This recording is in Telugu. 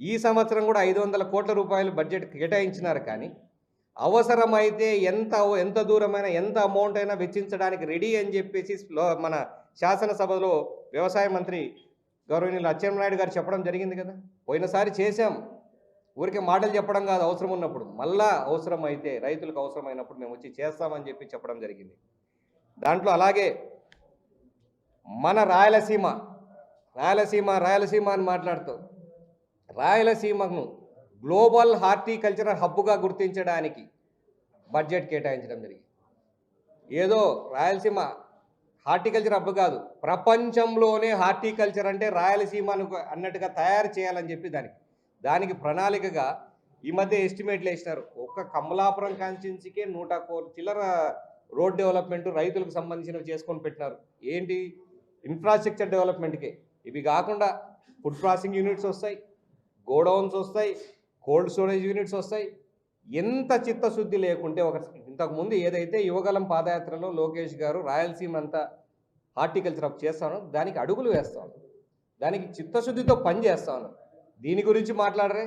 ఈ సంవత్సరం కూడా 500 కోట్ల రూపాయలు బడ్జెట్ కేటాయించినారు. కానీ అవసరమైతే ఎంత దూరమైనా ఎంత అమౌంట్ అయినా వెచ్చించడానికి రెడీ అని చెప్పేసి మన శాసనసభలో వ్యవసాయ మంత్రి గౌరవనీయులు అచ్చెన్నాయుడు గారు చెప్పడం జరిగింది కదా. పోయినసారి చేశాం. ఊరికే మాటలు చెప్పడం కాదు, అవసరం ఉన్నప్పుడు మళ్ళా అవసరం అయితే రైతులకు అవసరమైనప్పుడు మేము వచ్చి చేస్తామని చెప్పడం జరిగింది. దాంట్లో అలాగే మన రాయలసీమ అని మాట్లాడుతూ రాయలసీమను గ్లోబల్ హార్టికల్చరల్ హబ్గా గుర్తించడానికి బడ్జెట్ కేటాయించడం జరిగింది. ఏదో రాయలసీమ హార్టికల్చర్ హబ్ కాదు, ప్రపంచంలోనే హార్టికల్చర్ అంటే రాయలసీమను అన్నట్టుగా తయారు చేయాలని చెప్పి దానికి ప్రణాళికగా ఈ మధ్య ఎస్టిమేట్లు వేసినారు. ఒక్క కమలాపురం కాన్స్టిట్యున్సీకే 100 కోట్ల చిల్లర రోడ్ డెవలప్మెంట్ రైతులకు సంబంధించినవి చేసుకొని పెట్టినారు. ఏంటి? ఇన్ఫ్రాస్ట్రక్చర్ డెవలప్మెంట్కే. ఇవి కాకుండా ఫుడ్ ప్రాసెసింగ్ యూనిట్స్ వస్తాయి, గోడౌన్స్ వస్తాయి, కోల్డ్ స్టోరేజ్ యూనిట్స్ వస్తాయి. ఎంత చిత్తశుద్ధి లేకుంటే ఇంతకుముందు ఏదైతే యువగలం పాదయాత్రలో లోకేష్ గారు రాయలసీమ అంతా హార్టికల్చర్ హబ్ చేస్తానో దానికి అడుగులు వేస్తాను, దానికి చిత్తశుద్ధితో పని చేస్తాను. దీని గురించి మాట్లాడరే.